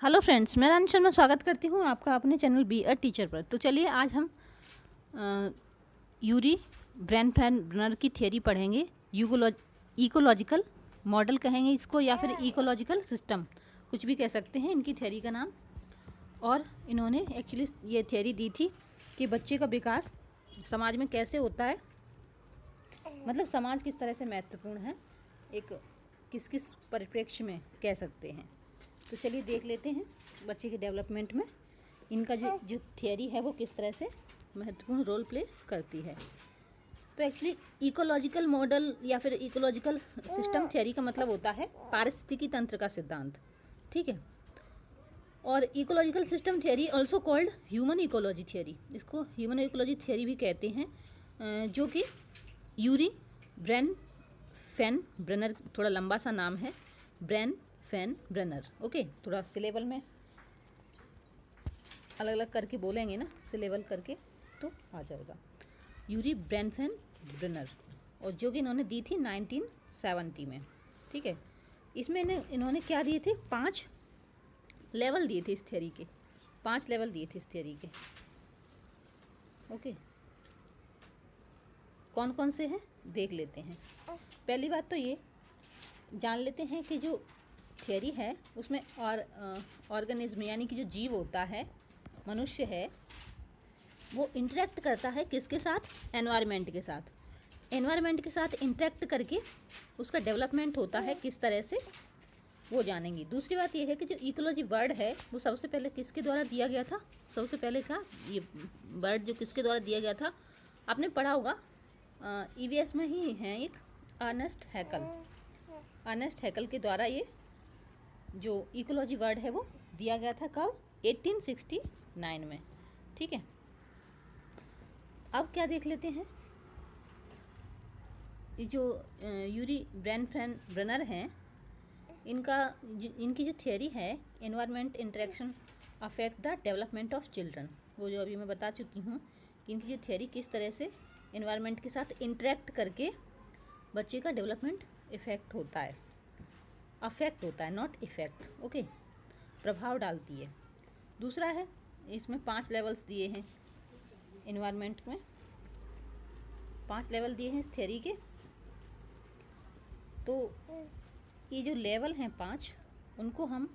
Hello friends, मैं रानी शर्मा स्वागत करती हूँ आपका अपने चैनल बी अ टीचर पर। तो चलिए आज हम यूरी ब्रेनर की थियरी पढ़ेंगे। इकोलॉजिकल मॉडल कहेंगे इसको या फिर इकोलॉजिकल सिस्टम, कुछ भी कह सकते हैं इनकी थियरी का नाम। और इन्होंने एक्चुअली ये थियरी दी थी कि बच्चे का विकास समाज में कैसे होता है, मतलब समाज किस तरह से महत्वपूर्ण है, एक किस किस परिप्रेक्ष्य में कह सकते हैं। तो चलिए देख लेते हैं बच्चे के डेवलपमेंट में इनका जो थियरी है वो किस तरह से महत्वपूर्ण रोल प्ले करती है। तो एक्चुअली इकोलॉजिकल मॉडल या फिर इकोलॉजिकल सिस्टम थियरी का मतलब होता है पारिस्थितिकी तंत्र का सिद्धांत, ठीक है। और ecological system theory also called human ecology theory, इसको ह्यूमन इकोलॉजी थियरी भी कहते हैं, जो कि यूरी ब्रेनर, थोड़ा लंबा सा नाम है, ब्रेनर। ओके, थोड़ा सिलेबल में अलग अलग करके बोलेंगे ना, सिलेबल करके तो आ जाएगा। यूरी ब्रेनर, और जो कि इन्होंने दी थी 1970 में, ठीक है। इसमें इन्होंने क्या दिए थे, 5 लेवल दिए थे इस थियरी के, 5 लेवल दिए थे इस थियरी के। ओके, कौन कौन से हैं देख लेते हैं। पहली बात तो ये जान लेते हैं कि जो थियरी है उसमें ऑर्गेनिज्म यानी कि जो जीव होता है, मनुष्य है, वो इंटरेक्ट करता है किसके साथ, एनवायरनमेंट के साथ। एनवायरनमेंट के साथ इंटरेक्ट करके उसका डेवलपमेंट होता है किस तरह से, वो जानेंगे। दूसरी बात ये है कि जो इकोलॉजी वर्ड है वो सबसे पहले किसके द्वारा दिया गया था, सबसे पहले का ये वर्ड जो किसके द्वारा दिया गया था, आपने पढ़ा होगा, ईवीएस में ही है एक, अर्नेस्ट हैकल के द्वारा ये जो इकोलॉजी वर्ड है वो दिया गया था। कब, 1869 में, ठीक है। अब क्या देख लेते हैं, ये जो यूरी ब्रेनर हैं, इनकी जो थियरी है, environment interaction affect the development of children, वो जो अभी मैं बता चुकी हूँ कि इनकी जो थियरी किस तरह से एनवायरनमेंट के साथ इंटरेक्ट करके बच्चे का डेवलपमेंट अफेक्ट होता है, नॉट इफेक्ट, ओके, प्रभाव डालती है। दूसरा है, इसमें 5 लेवल्स दिए हैं, एनवायरनमेंट में 5 लेवल दिए हैं इस थियरी के। तो ये जो लेवल हैं 5, उनको हम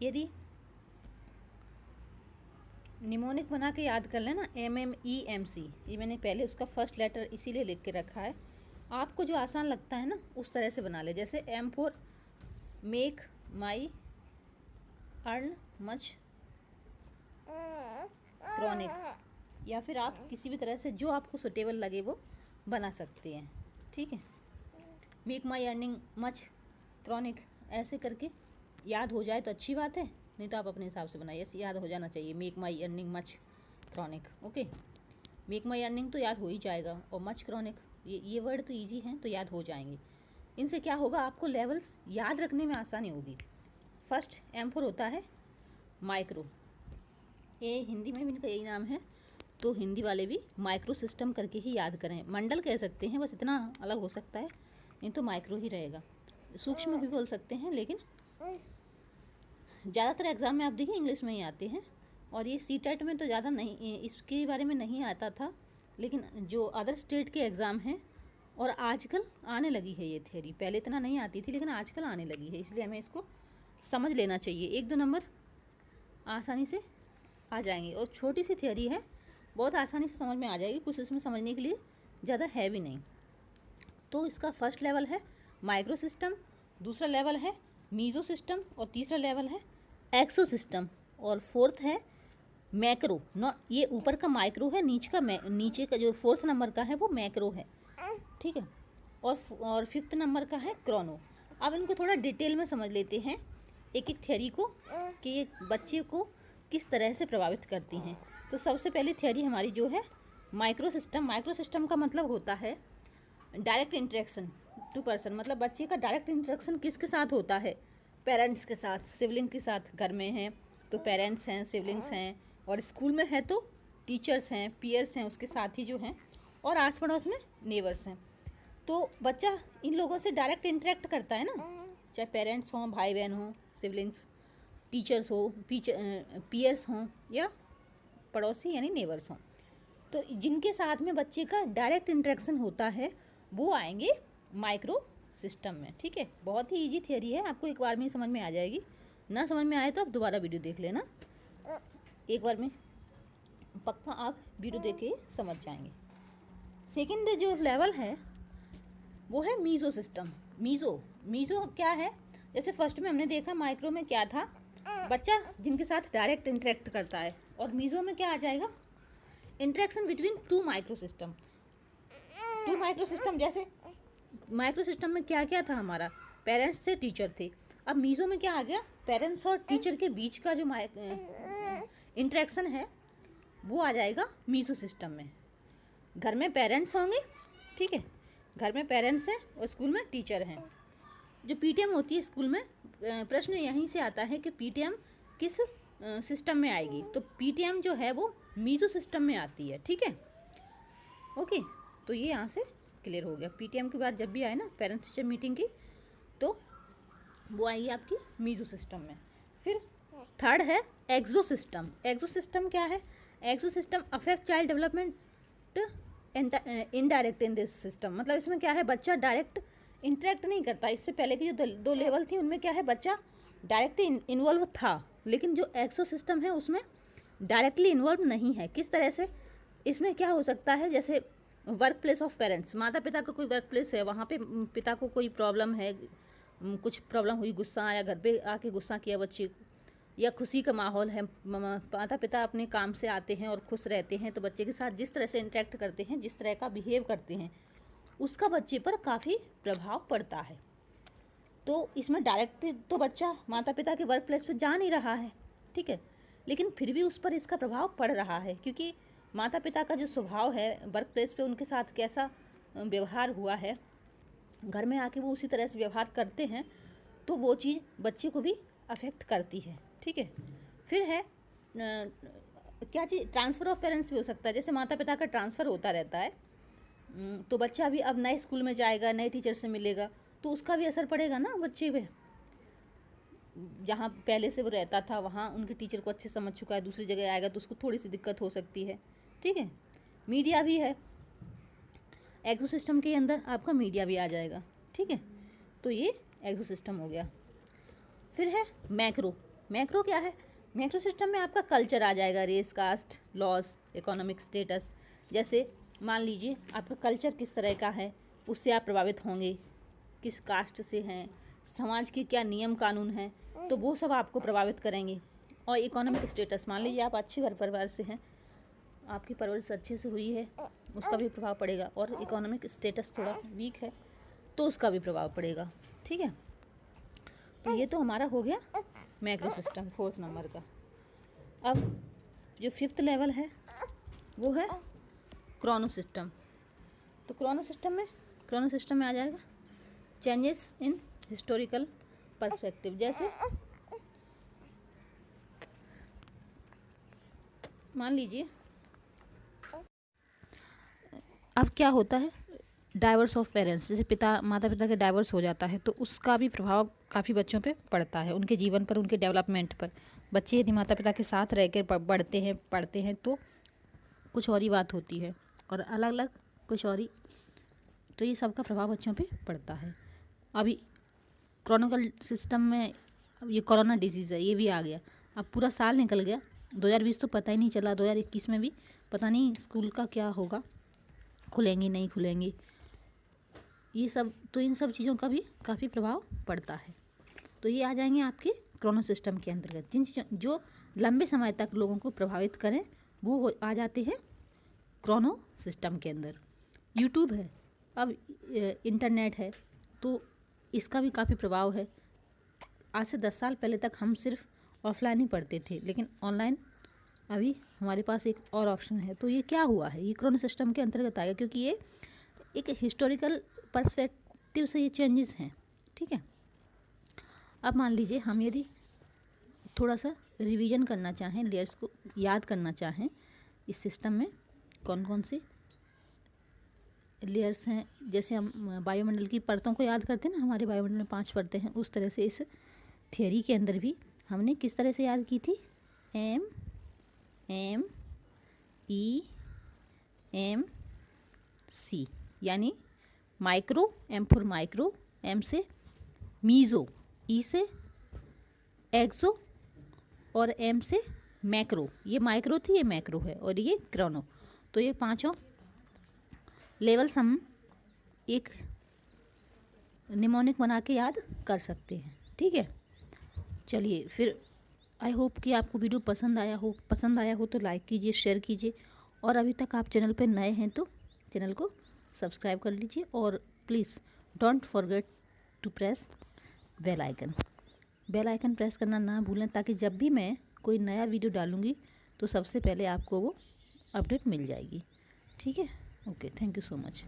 यदि निमोनिक बना के याद कर लेना, MMEMC, ये मैंने पहले उसका फर्स्ट लेटर इसीलिए लिख के रखा है। आपको जो आसान लगता है ना उस तरह से बना ले, जैसे M for make my earn much chronic, या फिर आप किसी भी तरह से जो आपको सुटेबल लगे वो बना सकते हैं, ठीक है। मेक माई अर्निंग मच क्रॉनिक, ऐसे करके याद हो जाए तो अच्छी बात है, नहीं तो आप अपने हिसाब से बनाइए, याद हो जाना चाहिए, मेक माई earning much chronic. Okay, make माई अर्निंग तो याद हो ही जाएगा, और मच क्रॉनिक ये वर्ड तो इजी हैं तो याद हो जाएंगे। इनसे क्या होगा, आपको लेवल्स याद रखने में आसानी होगी। फर्स्ट M फॉर होता है माइक्रो, ये हिंदी में भी इनका यही नाम है, तो हिंदी वाले भी माइक्रो सिस्टम करके ही याद करें, मंडल कह सकते हैं, बस इतना अलग हो सकता है, नहीं तो माइक्रो ही रहेगा। सूक्ष्म भी बोल सकते हैं, लेकिन ज़्यादातर एग्ज़ाम में आप देखिए इंग्लिश में ही आते हैं, और ये CTET में तो ज़्यादा नहीं, इसके बारे में नहीं आता था, लेकिन जो अदर स्टेट के एग्ज़ाम हैं, और आजकल आने लगी है ये थियरी, पहले इतना नहीं आती थी लेकिन आजकल आने लगी है, इसलिए हमें इसको समझ लेना चाहिए, 1-2 नंबर आसानी से आ जाएंगे। और छोटी सी थियरी है, बहुत आसानी से समझ में आ जाएगी, कुछ इसमें समझने के लिए ज़्यादा है भी नहीं। तो इसका फर्स्ट लेवल है माइक्रो सिस्टम, दूसरा लेवल है मीजो सिस्टम, और तीसरा लेवल है एक्सो सिस्टम, और फोर्थ है मैक्रो। नॉट, ये ऊपर का माइक्रो है, नीचे का जो 4th नंबर का है वो मैक्रो है, ठीक है। और 5th नंबर का है क्रोनो। अब इनको थोड़ा डिटेल में समझ लेते हैं एक एक थियरी को, कि ये बच्चे को किस तरह से प्रभावित करती हैं। तो सबसे पहले थियरी हमारी जो है माइक्रो सिस्टम का मतलब होता है डायरेक्ट इंटरेक्शन टू पर्सन, मतलब बच्चे का डायरेक्ट इंटरेक्शन किसके साथ होता है, पेरेंट्स के साथ, सिबलिंग के साथ। घर में हैं तो पेरेंट्स हैं, सिबलिंग्स हैं, और स्कूल में है तो टीचर्स हैं, पीयर्स हैं, उसके साथी जो हैं, और आस पड़ोस में नेबर्स हैं। तो बच्चा इन लोगों से डायरेक्ट इंटरेक्ट करता है ना, चाहे पेरेंट्स हों, भाई बहन हों, सिबलिंग्स, टीचर्स हो, पीयर्स हों या पड़ोसी यानी नेबर्स हों, तो जिनके साथ में बच्चे का डायरेक्ट इंटरेक्शन होता है वो आएंगे माइक्रो सिस्टम में। ठीक है, बहुत ही इजी थियरी है, आपको एक बार में ही समझ में आ जाएगी। ना समझ में आए तो आप दोबारा वीडियो देख लेना, एक बार में पक्का आप वीडियो देख के समझ जाएंगे। सेकंड जो लेवल है वो है मीज़ो सिस्टम। मीज़ो क्या है? जैसे फर्स्ट में हमने देखा माइक्रो में क्या था, बच्चा जिनके साथ डायरेक्ट इंटरेक्ट करता है, और मीज़ो में क्या आ जाएगा? Interaction between two micro system. जैसे माइक्रो सिस्टम में क्या क्या था हमारा? पेरेंट्स से टीचर थे। अब मीज़ो में क्या आ गया? पेरेंट्स और टीचर के बीच का जो इंटरेक्शन है वो आ जाएगा मीज़ो सिस्टम में। घर में पेरेंट्स होंगे, ठीक है, घर में पेरेंट्स हैं और स्कूल में टीचर हैं। जो पीटीएम होती है स्कूल में, प्रश्न यहीं से आता है कि पीटीएम किस सिस्टम में आएगी, तो पीटीएम जो है वो मीज़ो सिस्टम में आती है। ठीक है, ओके, तो ये यहाँ से क्लियर हो गया। पीटीएम के बाद जब भी आए ना पेरेंट्स टीचर मीटिंग की, तो वो आएगी आपकी मीज़ो सिस्टम में। फिर थर्ड है एक्सो सिस्टम। एक्सो सिस्टम क्या है? Exosystem affect child development indirect in this system. मतलब इसमें क्या है, बच्चा डायरेक्ट इंटरेक्ट नहीं करता। इससे पहले की जो दो लेवल थी उनमें क्या है, बच्चा डायरेक्टली इन्वॉल्व था, लेकिन जो एक्सो सिस्टम है उसमें डायरेक्टली इन्वॉल्व नहीं है। किस तरह से? इसमें क्या हो सकता है, जैसे वर्क प्लेस ऑफ पेरेंट्स, माता पिता का कोई वर्क प्लेस है, वहाँ पे पिता को कोई प्रॉब्लम है, कुछ प्रॉब्लम हुई, गुस्सा आया, घर पे आके गुस्सा किया बच्चे को, या खुशी का माहौल है, माता पिता अपने काम से आते हैं और खुश रहते हैं, तो बच्चे के साथ जिस तरह से इंटरेक्ट करते हैं, जिस तरह का बिहेव करते हैं, उसका बच्चे पर काफ़ी प्रभाव पड़ता है। तो इसमें डायरेक्ट तो बच्चा माता पिता के वर्क प्लेस पर जा नहीं रहा है, ठीक है, लेकिन फिर भी उस पर इसका प्रभाव पड़ रहा है, क्योंकि माता पिता का जो स्वभाव है वर्क प्लेस पे, उनके साथ कैसा व्यवहार हुआ है, घर में आके वो उसी तरह से व्यवहार करते हैं, तो वो चीज़ बच्चे को भी अफेक्ट करती है। ठीक है, फिर है क्या चीज़, ट्रांसफ़र ऑफ पेरेंट्स भी हो सकता है। जैसे माता पिता का ट्रांसफ़र होता रहता है, तो बच्चा भी अब नए स्कूल में जाएगा, नए टीचर से मिलेगा, तो उसका भी असर पड़ेगा ना बच्चे पे। जहाँ पहले से वो रहता था वहाँ उनके टीचर को अच्छे समझ चुका है, दूसरी जगह आएगा तो उसको थोड़ी सी दिक्कत हो सकती है। ठीक है, मीडिया भी है, एक्सो सिस्टम के अंदर आपका मीडिया भी आ जाएगा। ठीक है, तो ये एक्सो सिस्टम हो गया। फिर है मैक्रो। मैक्रो क्या है? मैक्रो सिस्टम में आपका कल्चर आ जाएगा, race, caste, laws, economic status. जैसे मान लीजिए आपका कल्चर किस तरह का है, उससे आप प्रभावित होंगे, किस कास्ट से हैं, समाज के क्या नियम कानून हैं, तो वो सब आपको प्रभावित करेंगे। और इकोनॉमिक स्टेटस, मान लीजिए आप अच्छे घर परिवार से हैं, आपकी परवरिश अच्छे से हुई है, उसका भी प्रभाव पड़ेगा। और इकोनॉमिक स्टेटस थोड़ा वीक है तो उसका भी प्रभाव पड़ेगा। ठीक है, तो ये तो हमारा हो गया मैक्रो सिस्टम, फोर्थ नंबर का। अब जो फिफ्थ लेवल है वो है क्रोनो सिस्टम। तो क्रोनो सिस्टम में आ जाएगा चेंजेस इन हिस्टोरिकल पर्सपेक्टिव। जैसे मान लीजिए अब क्या होता है, डाइवर्स ऑफ पेरेंट्स, जैसे माता पिता के डाइवर्स हो जाता है, तो उसका भी प्रभाव काफ़ी बच्चों पे पड़ता है, उनके जीवन पर, उनके डेवलपमेंट पर। बच्चे यदि माता पिता के साथ रह कर बढ़ते हैं पढ़ते हैं तो कुछ और ही बात होती है, और अलग अलग कुछ और ही, तो ये सब का प्रभाव बच्चों पे पड़ता है। अभी क्रोनिकल सिस्टम में ये कोरोना डिजीज़ है, ये भी आ गया। अब पूरा साल निकल गया, 2020 तो पता ही नहीं चला, 2021 में भी पता नहीं स्कूल का क्या होगा, खुलेंगी नहीं खुलेंगी, ये सब, तो इन सब चीज़ों का भी काफ़ी प्रभाव पड़ता है। तो ये आ जाएंगे आपके क्रोनो सिस्टम के अंतर्गत। जिन जो लंबे समय तक लोगों को प्रभावित करें वो आ जाते हैं क्रोनो सिस्टम के अंदर। यूट्यूब है, अब इंटरनेट है, तो इसका भी काफ़ी प्रभाव है। आज से 10 साल पहले तक हम सिर्फ ऑफलाइन ही पढ़ते थे, लेकिन ऑनलाइन अभी हमारे पास एक और ऑप्शन है। तो ये क्या हुआ है, ये क्रोनो सिस्टम के अंतर्गत आ गया, क्योंकि ये एक हिस्टोरिकल पर्सपेक्टिव से ये चेंजेस हैं। ठीक है, अब मान लीजिए हम यदि थोड़ा सा रिवीजन करना चाहें, लेयर्स को याद करना चाहें, इस सिस्टम में कौन कौन से लेयर्स हैं, जैसे हम वायुमंडल की परतों को याद करते हैं ना, हमारे वायुमंडल में 5 परतें हैं, उस तरह से इस थियरी के अंदर भी हमने किस तरह से याद की थी? M M E M C, यानी micro, M for micro, M से मीज़ो, ई से एक्सो और एम से मैक्रो। ये माइक्रो थी, ये मैक्रो है और ये क्रोनो। तो ये पांचों लेवल्स हम एक निमोनिक बना के याद कर सकते हैं। ठीक है, चलिए फिर आई होप कि आपको वीडियो पसंद आया हो तो लाइक कीजिए, शेयर कीजिए, और अभी तक आप चैनल पर नए हैं तो चैनल को सब्सक्राइब कर लीजिए, और please don't forget to press bell icon press करना ना भूलें, ताकि जब भी मैं कोई नया वीडियो डालूँगी तो सबसे पहले आपको वो अपडेट मिल जाएगी। ठीक है, okay, thank you so much.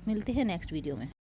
मिलते हैं नेक्स्ट वीडियो में।